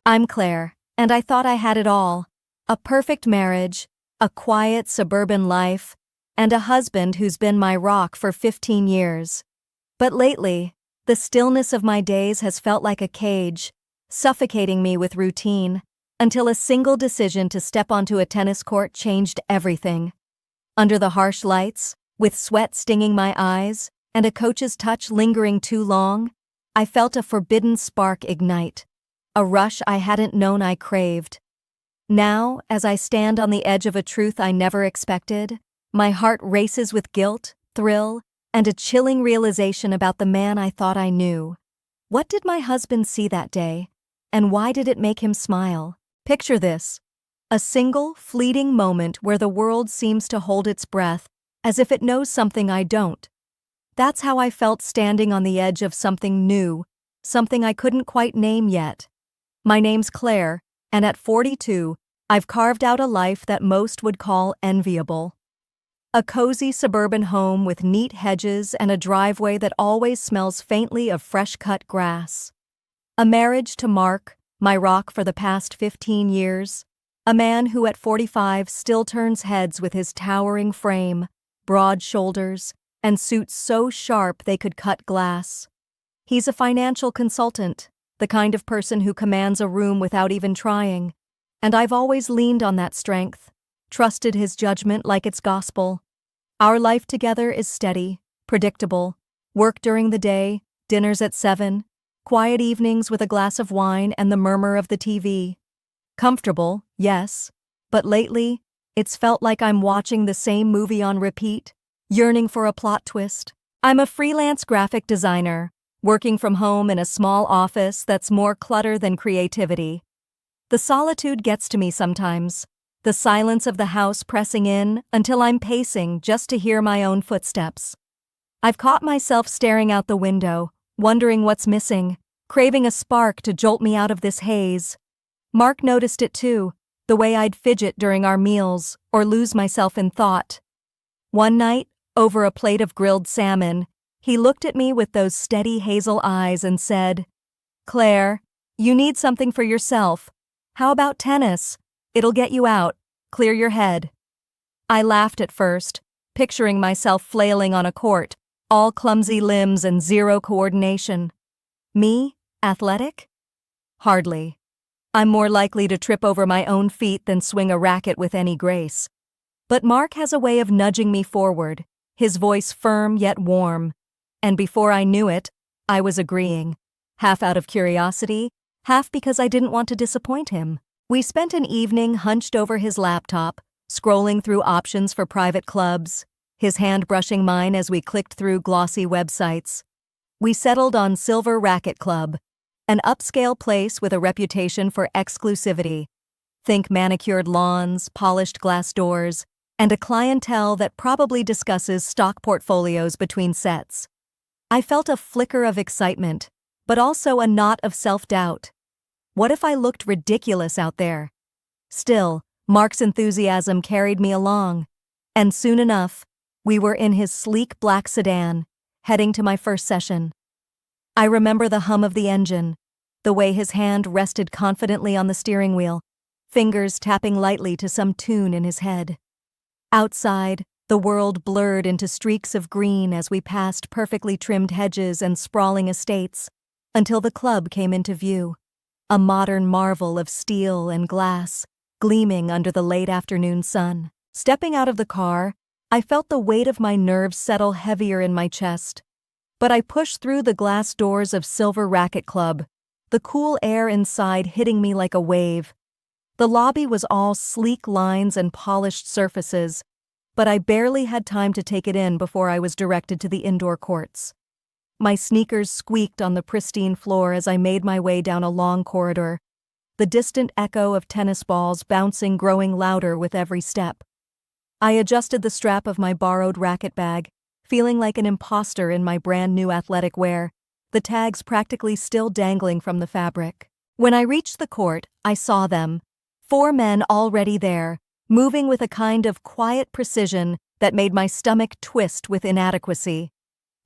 I'm Claire, and I thought I had it all. A perfect marriage, a quiet suburban life, and a husband who's been my rock for 15 years. But lately, the stillness of my days has felt like a cage, suffocating me with routine, until a single decision to step onto a tennis court changed everything. Under the harsh lights, with sweat stinging my eyes, and a coach's touch lingering too long, I felt a forbidden spark ignite, a rush I hadn't known I craved. Now, as I stand on the edge of a truth I never expected, my heart races with guilt, thrill, and a chilling realization about the man I thought I knew. What did my husband see that day? And why did it make him smile? Picture this: a single, fleeting moment where the world seems to hold its breath, as if it knows something I don't. That's how I felt standing on the edge of something new, something I couldn't quite name yet. My name's Claire, and at 42, I've carved out a life that most would call enviable. A cozy suburban home with neat hedges and a driveway that always smells faintly of fresh-cut grass. A marriage to Mark, my rock for the past 15 years. A man who at 45 still turns heads with his towering frame, broad shoulders, and suits so sharp they could cut glass. He's a financial consultant, the kind of person who commands a room without even trying. And I've always leaned on that strength, trusted his judgment like it's gospel. Our life together is steady, predictable. Work during the day, dinners at 7, quiet evenings with a glass of wine and the murmur of the TV. Comfortable, yes, but lately, it's felt like I'm watching the same movie on repeat, yearning for a plot twist. I'm a freelance graphic designer, working from home in a small office that's more clutter than creativity. The solitude gets to me sometimes, the silence of the house pressing in until I'm pacing just to hear my own footsteps. I've caught myself staring out the window, wondering what's missing, craving a spark to jolt me out of this haze. Mark noticed it too, the way I'd fidget during our meals or lose myself in thought. One night, over a plate of grilled salmon, he looked at me with those steady hazel eyes and said, "Claire, you need something for yourself. How about tennis? It'll get you out, clear your head." I laughed at first, picturing myself flailing on a court, all clumsy limbs and zero coordination. Me, athletic? Hardly. I'm more likely to trip over my own feet than swing a racket with any grace. But Mark has a way of nudging me forward, his voice firm yet warm. And before I knew it, I was agreeing, half out of curiosity, half because I didn't want to disappoint him. We spent an evening hunched over his laptop, scrolling through options for private clubs, his hand brushing mine as we clicked through glossy websites. We settled on Silver Racket Club, an upscale place with a reputation for exclusivity. Think manicured lawns, polished glass doors, and a clientele that probably discusses stock portfolios between sets. I felt a flicker of excitement, but also a knot of self-doubt. What if I looked ridiculous out there? Still, Mark's enthusiasm carried me along, and soon enough, we were in his sleek black sedan, heading to my first session. I remember the hum of the engine, the way his hand rested confidently on the steering wheel, fingers tapping lightly to some tune in his head. Outside, the world blurred into streaks of green as we passed perfectly trimmed hedges and sprawling estates, until the club came into view, a modern marvel of steel and glass, gleaming under the late afternoon sun. Stepping out of the car, I felt the weight of my nerves settle heavier in my chest. But I pushed through the glass doors of Silver Racket Club, the cool air inside hitting me like a wave. The lobby was all sleek lines and polished surfaces, but I barely had time to take it in before I was directed to the indoor courts. My sneakers squeaked on the pristine floor as I made my way down a long corridor, the distant echo of tennis balls bouncing growing louder with every step. I adjusted the strap of my borrowed racket bag, feeling like an imposter in my brand-new athletic wear, the tags practically still dangling from the fabric. When I reached the court, I saw them, 4 men already there, moving with a kind of quiet precision that made my stomach twist with inadequacy.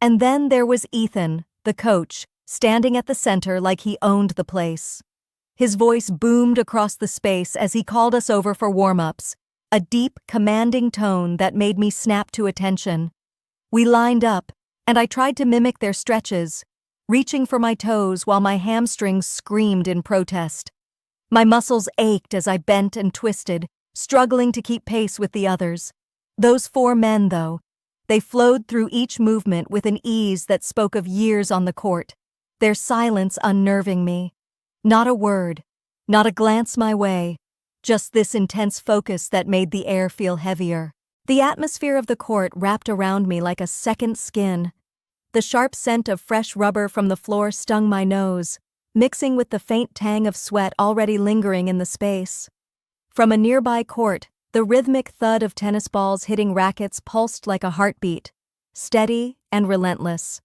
And then there was Ethan, the coach, standing at the center like he owned the place. His voice boomed across the space as he called us over for warm-ups, a deep, commanding tone that made me snap to attention. We lined up, and I tried to mimic their stretches, reaching for my toes while my hamstrings screamed in protest. My muscles ached as I bent and twisted, struggling to keep pace with the others. Those 4 men, though, they flowed through each movement with an ease that spoke of years on the court, their silence unnerving me. Not a word, not a glance my way, just this intense focus that made the air feel heavier. The atmosphere of the court wrapped around me like a second skin. The sharp scent of fresh rubber from the floor stung my nose, mixing with the faint tang of sweat already lingering in the space. From a nearby court, the rhythmic thud of tennis balls hitting rackets pulsed like a heartbeat, steady and relentless.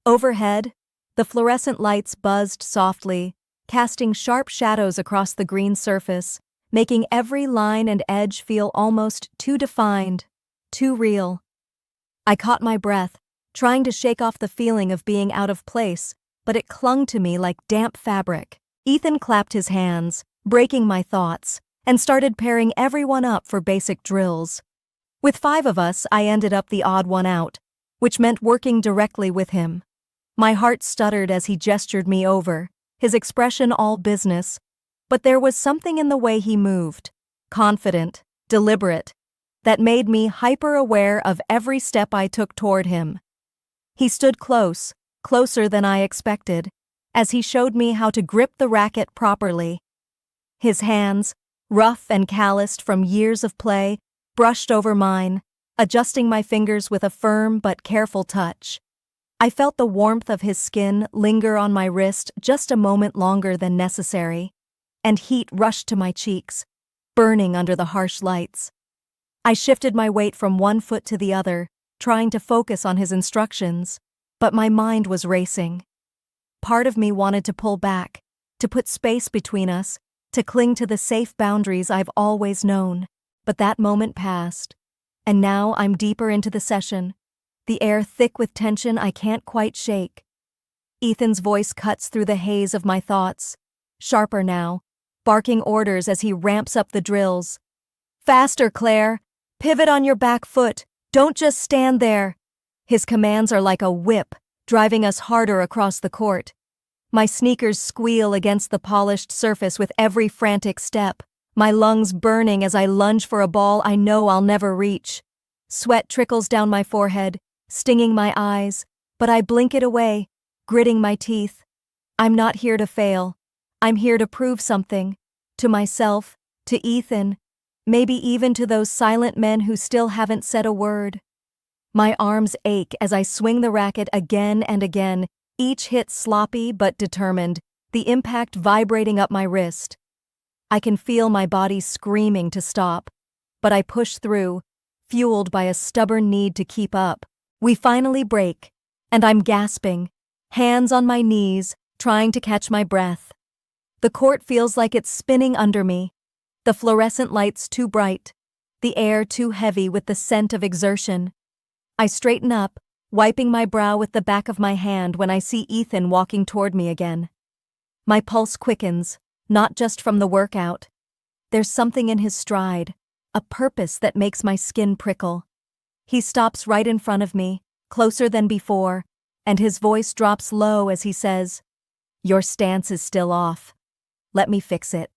Overhead, the fluorescent lights buzzed softly, casting sharp shadows across the green surface, making every line and edge feel almost too defined, too real. I caught my breath, trying to shake off the feeling of being out of place, but it clung to me like damp fabric. Ethan clapped his hands, breaking my thoughts, and started pairing everyone up for basic drills. With 5 of us, I ended up the odd one out, which meant working directly with him. My heart stuttered as he gestured me over, his expression all business, but there was something in the way he moved, confident, deliberate, that made me hyper-aware of every step I took toward him. He stood close, closer than I expected, as he showed me how to grip the racket properly. His hands, rough and calloused from years of play, brushed over mine, adjusting my fingers with a firm but careful touch. I felt the warmth of his skin linger on my wrist just a moment longer than necessary, and heat rushed to my cheeks, burning under the harsh lights. I shifted my weight from one foot to the other, trying to focus on his instructions, but my mind was racing. Part of me wanted to pull back, to put space between us, to cling to the safe boundaries I've always known. But that moment passed, and now I'm deeper into the session, the air thick with tension I can't quite shake. Ethan's voice cuts through the haze of my thoughts, sharper now, barking orders as he ramps up the drills. "Faster, Claire! Pivot on your back foot! Don't just stand there!" His commands are like a whip, driving us harder across the court. My sneakers squeal against the polished surface with every frantic step, my lungs burning as I lunge for a ball I know I'll never reach. Sweat trickles down my forehead, stinging my eyes, but I blink it away, gritting my teeth. I'm not here to fail. I'm here to prove something. To myself, to Ethan, maybe even to those silent men who still haven't said a word. My arms ache as I swing the racket again and again, each hit sloppy but determined, the impact vibrating up my wrist. I can feel my body screaming to stop, but I push through, fueled by a stubborn need to keep up. We finally break, and I'm gasping, hands on my knees, trying to catch my breath. The court feels like it's spinning under me, the fluorescent lights too bright, the air too heavy with the scent of exertion. I straighten up, wiping my brow with the back of my hand when I see Ethan walking toward me again. My pulse quickens, not just from the workout. There's something in his stride, a purpose that makes my skin prickle. He stops right in front of me, closer than before, and his voice drops low as he says, "Your stance is still off. Let me fix it."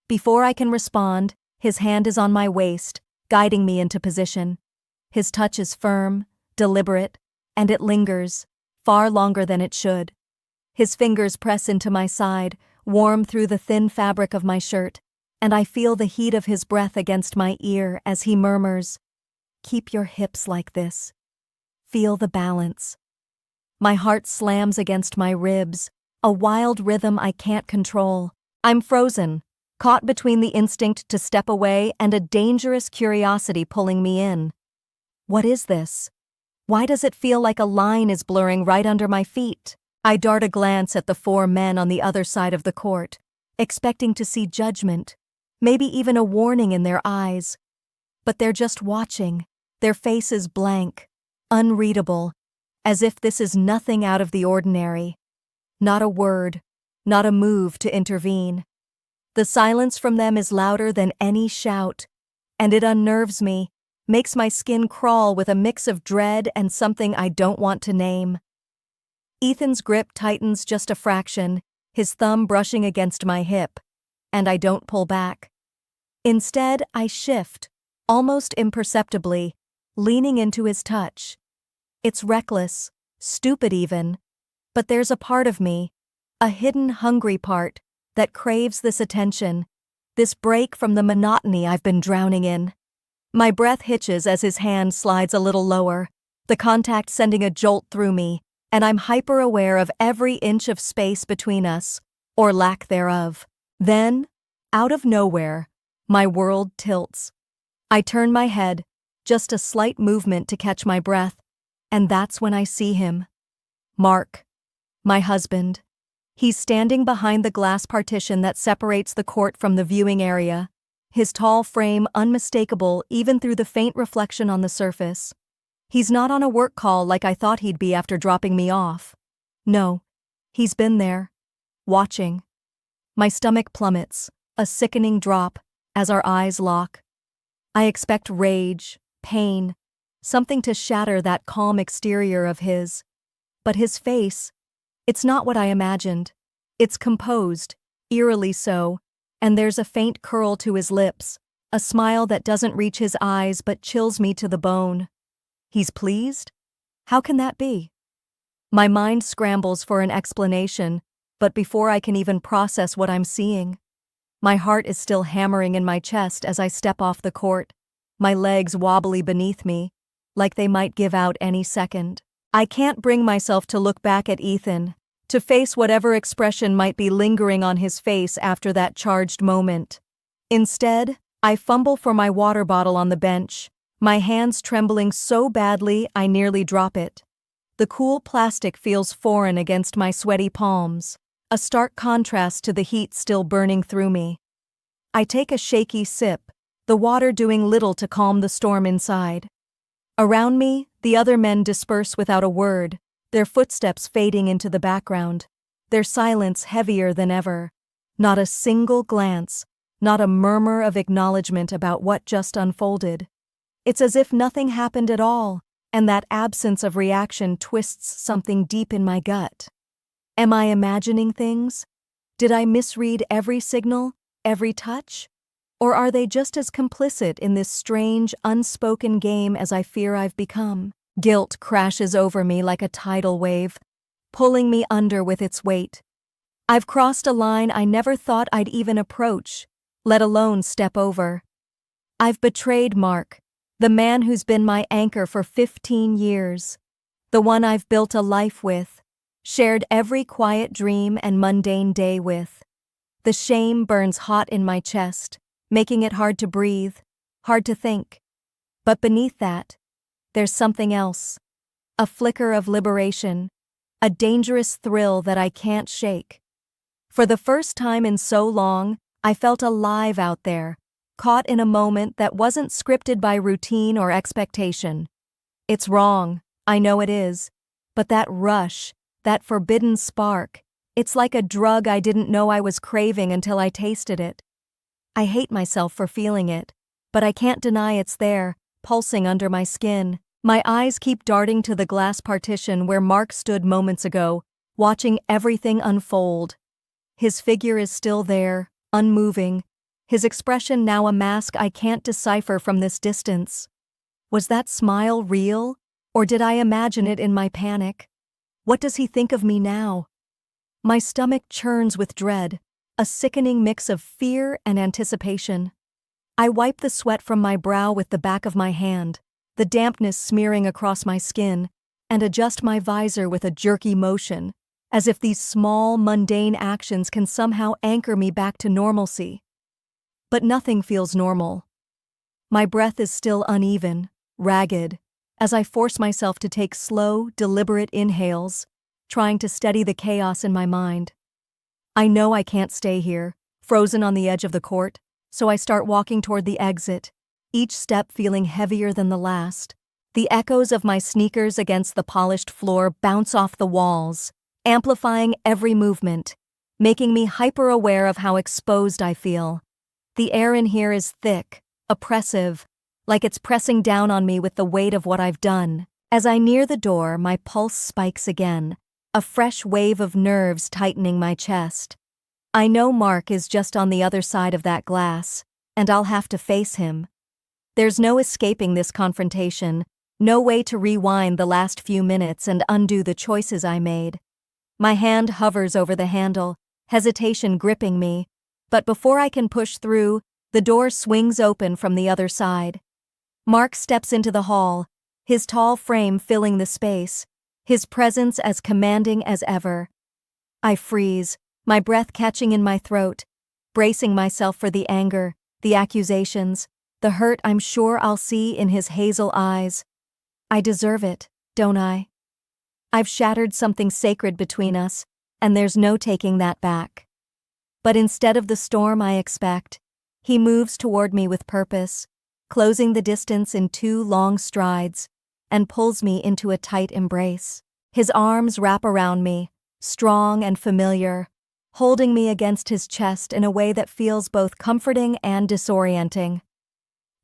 Before I can respond, his hand is on my waist, guiding me into position. His touch is firm, deliberate, and it lingers, far longer than it should. His fingers press into my side, warm through the thin fabric of my shirt, and I feel the heat of his breath against my ear as he murmurs, "Keep your hips like this. Feel the balance." My heart slams against my ribs, a wild rhythm I can't control. I'm frozen, caught between the instinct to step away and a dangerous curiosity pulling me in. What is this? Why does it feel like a line is blurring right under my feet? I dart a glance at the 4 men on the other side of the court, expecting to see judgment, maybe even a warning in their eyes. But they're just watching, their faces blank, unreadable, as if this is nothing out of the ordinary. Not a word, not a move to intervene. The silence from them is louder than any shout, and it unnerves me, makes my skin crawl with a mix of dread and something I don't want to name. Ethan's grip tightens just a fraction, his thumb brushing against my hip, and I don't pull back. Instead, I shift, almost imperceptibly, leaning into his touch. It's reckless, stupid even, but there's a part of me, a hidden hungry part, that craves this attention, this break from the monotony I've been drowning in. My breath hitches as his hand slides a little lower, the contact sending a jolt through me, and I'm hyper-aware of every inch of space between us, or lack thereof. Then, out of nowhere, my world tilts. I turn my head, just a slight movement to catch my breath, and that's when I see him. Mark, my husband. He's standing behind the glass partition that separates the court from the viewing area, his tall frame unmistakable even through the faint reflection on the surface. He's not on a work call like I thought he'd be after dropping me off. No, he's been there, watching. My stomach plummets, a sickening drop, as our eyes lock. I expect rage, pain, something to shatter that calm exterior of his. But his face, it's not what I imagined. It's composed, eerily so, and there's a faint curl to his lips, a smile that doesn't reach his eyes but chills me to the bone. He's pleased? How can that be? My mind scrambles for an explanation, but before I can even process what I'm seeing, my heart is still hammering in my chest as I step off the court, my legs wobbly beneath me, like they might give out any second. I can't bring myself to look back at Ethan, to face whatever expression might be lingering on his face after that charged moment. Instead, I fumble for my water bottle on the bench, my hands trembling so badly I nearly drop it. The cool plastic feels foreign against my sweaty palms, a stark contrast to the heat still burning through me. I take a shaky sip, the water doing little to calm the storm inside. Around me, the other men disperse without a word, their footsteps fading into the background, their silence heavier than ever. Not a single glance, not a murmur of acknowledgement about what just unfolded. It's as if nothing happened at all, and that absence of reaction twists something deep in my gut. Am I imagining things? Did I misread every signal, every touch? Or are they just as complicit in this strange, unspoken game as I fear I've become? Guilt crashes over me like a tidal wave, pulling me under with its weight. I've crossed a line I never thought I'd even approach, let alone step over. I've betrayed Mark, the man who's been my anchor for 15 years, the one I've built a life with, shared every quiet dream and mundane day with. The shame burns hot in my chest, making it hard to breathe, hard to think. But beneath that, there's something else, a flicker of liberation, a dangerous thrill that I can't shake. For the first time in so long, I felt alive out there, caught in a moment that wasn't scripted by routine or expectation. It's wrong, I know it is, but that rush, that forbidden spark, it's like a drug I didn't know I was craving until I tasted it. I hate myself for feeling it, but I can't deny it's there, pulsing under my skin. My eyes keep darting to the glass partition where Mark stood moments ago, watching everything unfold. His figure is still there, unmoving, his expression now a mask I can't decipher from this distance. Was that smile real, or did I imagine it in my panic? What does he think of me now? My stomach churns with dread, a sickening mix of fear and anticipation. I wipe the sweat from my brow with the back of my hand, the dampness smearing across my skin, and adjust my visor with a jerky motion, as if these small, mundane actions can somehow anchor me back to normalcy. But nothing feels normal. My breath is still uneven, ragged, as I force myself to take slow, deliberate inhales, trying to steady the chaos in my mind. I know I can't stay here, frozen on the edge of the court, so I start walking toward the exit, each step feeling heavier than the last. The echoes of my sneakers against the polished floor bounce off the walls, amplifying every movement, making me hyper-aware of how exposed I feel. The air in here is thick, oppressive, like it's pressing down on me with the weight of what I've done. As I near the door, my pulse spikes again, a fresh wave of nerves tightening my chest. I know Mark is just on the other side of that glass, and I'll have to face him. There's no escaping this confrontation, no way to rewind the last few minutes and undo the choices I made. My hand hovers over the handle, hesitation gripping me, but before I can push through, the door swings open from the other side. Mark steps into the hall, his tall frame filling the space, his presence as commanding as ever. I freeze, my breath catching in my throat, bracing myself for the anger, the accusations, the hurt I'm sure I'll see in his hazel eyes. I deserve it, don't I? I've shattered something sacred between us, and there's no taking that back. But instead of the storm I expect, he moves toward me with purpose, closing the distance in 2 long strides, and pulls me into a tight embrace. His arms wrap around me, strong and familiar, holding me against his chest in a way that feels both comforting and disorienting.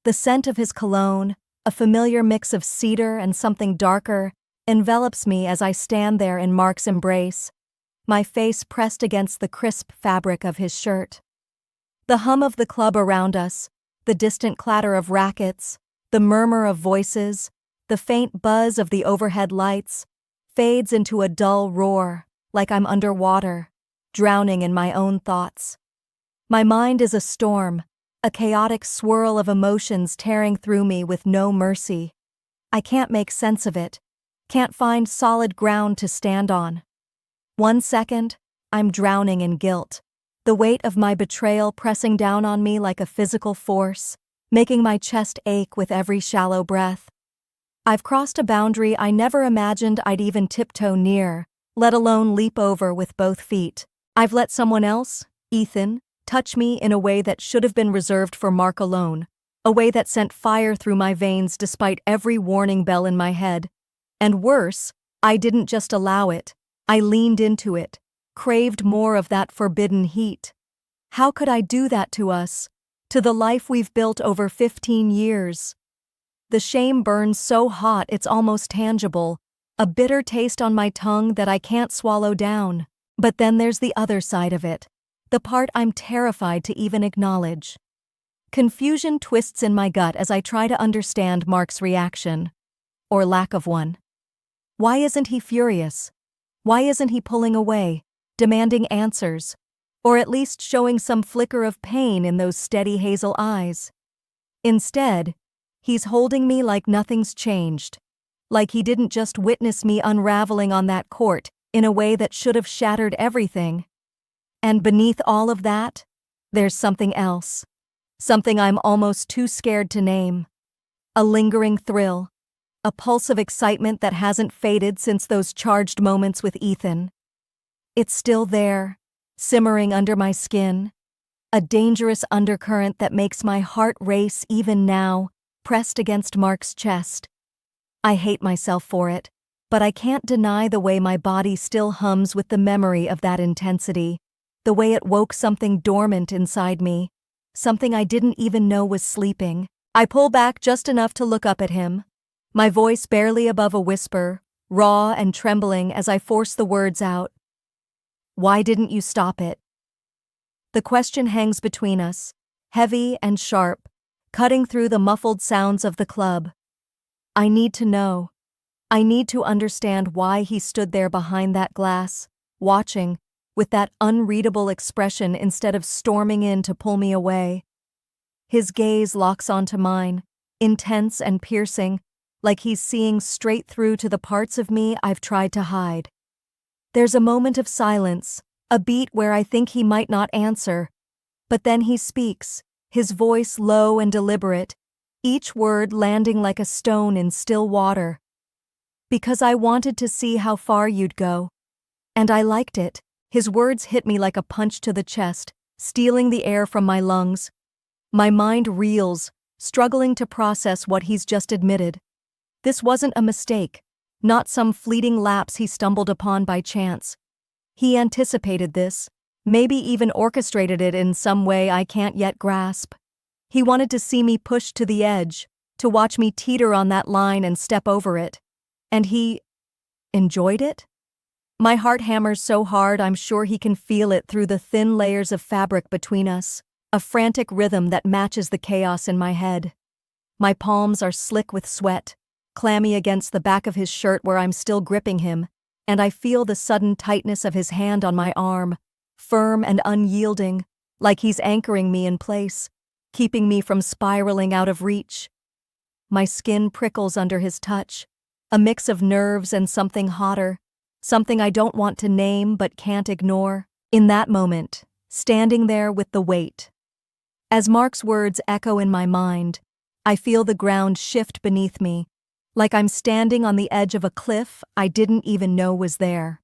The scent of his cologne, a familiar mix of cedar and something darker, envelops me as I stand there in Mark's embrace, my face pressed against the crisp fabric of his shirt. The hum of the club around us, the distant clatter of rackets, the murmur of voices, the faint buzz of the overhead lights, fades into a dull roar, like I'm underwater, drowning in my own thoughts. My mind is a storm, a chaotic swirl of emotions tearing through me with no mercy. I can't make sense of it, can't find solid ground to stand on. 1 second, I'm drowning in guilt, the weight of my betrayal pressing down on me like a physical force, making my chest ache with every shallow breath. I've crossed a boundary I never imagined I'd even tiptoe near, let alone leap over with both feet. I've let someone else, Ethan, touch me in a way that should have been reserved for Mark alone, a way that sent fire through my veins despite every warning bell in my head. And worse, I didn't just allow it, I leaned into it, craved more of that forbidden heat. How could I do that to us, to the life we've built over 15 years? The shame burns so hot it's almost tangible, a bitter taste on my tongue that I can't swallow down. But then there's the other side of it, the part I'm terrified to even acknowledge. Confusion twists in my gut as I try to understand Mark's reaction, or lack of one. Why isn't he furious? Why isn't he pulling away, demanding answers, or at least showing some flicker of pain in those steady hazel eyes? Instead, he's holding me like nothing's changed, like he didn't just witness me unraveling on that court in a way that should have shattered everything. And beneath all of that, there's something else, something I'm almost too scared to name. A lingering thrill, a pulse of excitement that hasn't faded since those charged moments with Ethan. It's still there, simmering under my skin, a dangerous undercurrent that makes my heart race even now, pressed against Mark's chest. I hate myself for it, but I can't deny the way my body still hums with the memory of that intensity, the way it woke something dormant inside me, something I didn't even know was sleeping. I pull back just enough to look up at him, my voice barely above a whisper, raw and trembling as I force the words out. Why didn't you stop it? The question hangs between us, heavy and sharp, cutting through the muffled sounds of the club. I need to know. I need to understand why he stood there behind that glass, watching, with that unreadable expression instead of storming in to pull me away. His gaze locks onto mine, intense and piercing, like he's seeing straight through to the parts of me I've tried to hide. There's a moment of silence, a beat where I think he might not answer, but then he speaks, his voice low and deliberate, each word landing like a stone in still water. Because I wanted to see how far you'd go. And I liked it. His words hit me like a punch to the chest, stealing the air from my lungs. My mind reels, struggling to process what he's just admitted. This wasn't a mistake, not some fleeting lapse he stumbled upon by chance. He anticipated this, maybe even orchestrated it in some way I can't yet grasp. He wanted to see me pushed to the edge, to watch me teeter on that line and step over it. And he enjoyed it? My heart hammers so hard I'm sure he can feel it through the thin layers of fabric between us, a frantic rhythm that matches the chaos in my head. My palms are slick with sweat, clammy against the back of his shirt where I'm still gripping him, and I feel the sudden tightness of his hand on my arm, firm and unyielding, like he's anchoring me in place, keeping me from spiraling out of reach. My skin prickles under his touch, a mix of nerves and something hotter, something I don't want to name but can't ignore. In that moment, standing there with the weight. As Mark's words echo in my mind, I feel the ground shift beneath me, like I'm standing on the edge of a cliff I didn't even know was there.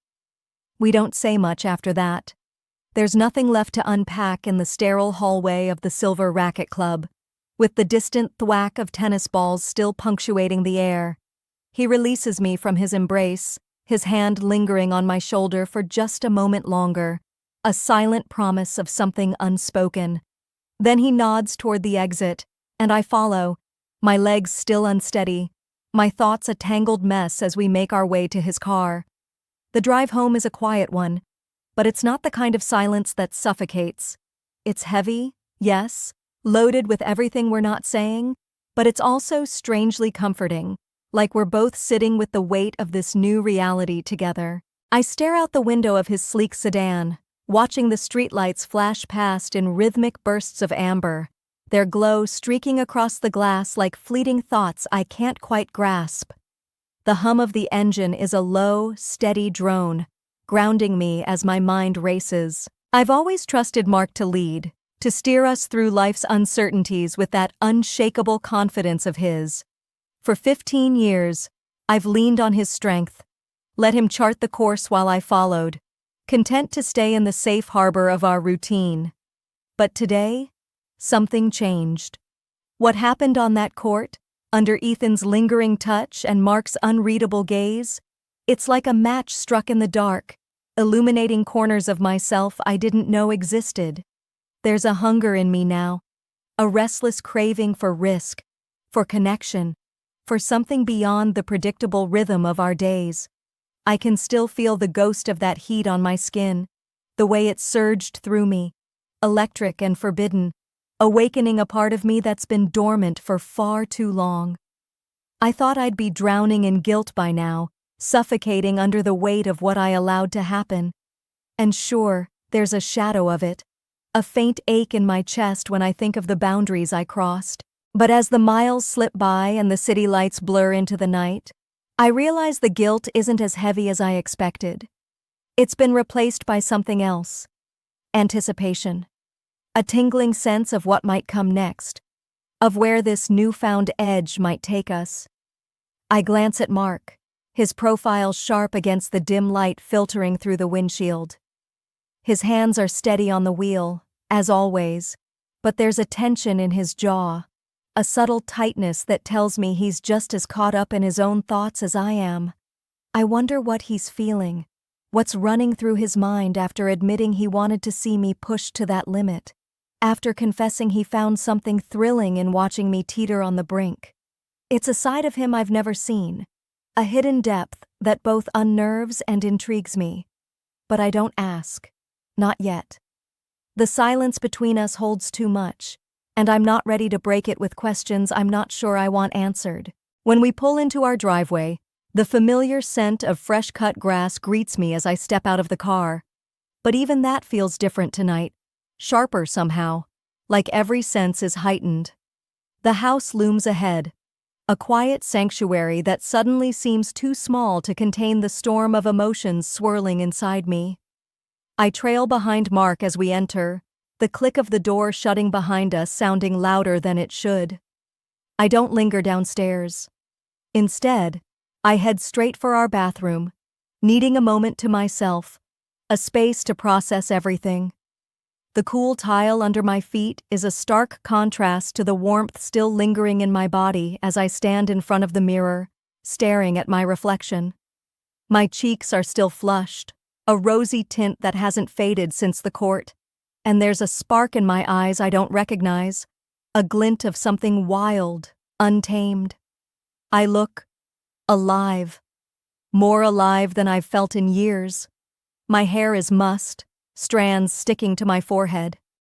We don't say much after that. There's nothing left to unpack in the sterile hallway of the Silver Racket Club, with the distant thwack of tennis balls still punctuating the air. He releases me from his embrace, his hand lingering on my shoulder for just a moment longer, a silent promise of something unspoken. Then he nods toward the exit, and I follow, my legs still unsteady, my thoughts a tangled mess as we make our way to his car. The drive home is a quiet one, but it's not the kind of silence that suffocates. It's heavy, yes, loaded with everything we're not saying, but it's also strangely comforting, like we're both sitting with the weight of this new reality together. I stare out the window of his sleek sedan, watching the streetlights flash past in rhythmic bursts of amber, their glow streaking across the glass like fleeting thoughts I can't quite grasp. The hum of the engine is a low, steady drone, grounding me as my mind races. I've always trusted Mark to lead, to steer us through life's uncertainties with that unshakable confidence of his. For 15 years, I've leaned on his strength, let him chart the course while I followed, content to stay in the safe harbor of our routine. But today, something changed. What happened on that court, under Ethan's lingering touch and Mark's unreadable gaze? It's like a match struck in the dark, illuminating corners of myself I didn't know existed. There's a hunger in me now, a restless craving for risk, for connection, for something beyond the predictable rhythm of our days. I can still feel the ghost of that heat on my skin, the way it surged through me, electric and forbidden, awakening a part of me that's been dormant for far too long. I thought I'd be drowning in guilt by now, suffocating under the weight of what I allowed to happen. And sure, there's a shadow of it, a faint ache in my chest when I think of the boundaries I crossed. But as the miles slip by and the city lights blur into the night, I realize the guilt isn't as heavy as I expected. It's been replaced by something else. Anticipation. A tingling sense of what might come next, of where this newfound edge might take us. I glance at Mark, his profile sharp against the dim light filtering through the windshield. His hands are steady on the wheel, as always, but there's a tension in his jaw, a subtle tightness that tells me he's just as caught up in his own thoughts as I am. I wonder what he's feeling, what's running through his mind after admitting he wanted to see me pushed to that limit, after confessing he found something thrilling in watching me teeter on the brink. It's a side of him I've never seen, a hidden depth that both unnerves and intrigues me. But I don't ask. Not yet. The silence between us holds too much, and I'm not ready to break it with questions I'm not sure I want answered. When we pull into our driveway, the familiar scent of fresh-cut grass greets me as I step out of the car. But even that feels different tonight, sharper somehow, like every sense is heightened. The house looms ahead, a quiet sanctuary that suddenly seems too small to contain the storm of emotions swirling inside me. I trail behind Mark as we enter, the click of the door shutting behind us sounding louder than it should. I don't linger downstairs. Instead, I head straight for our bathroom, needing a moment to myself, a space to process everything. The cool tile under my feet is a stark contrast to the warmth still lingering in my body as I stand in front of the mirror, staring at my reflection. My cheeks are still flushed, a rosy tint that hasn't faded since the court. And there's a spark in my eyes I don't recognize, a glint of something wild, untamed. I look alive, more alive than I've felt in years. My hair is mussed, strands sticking to my forehead.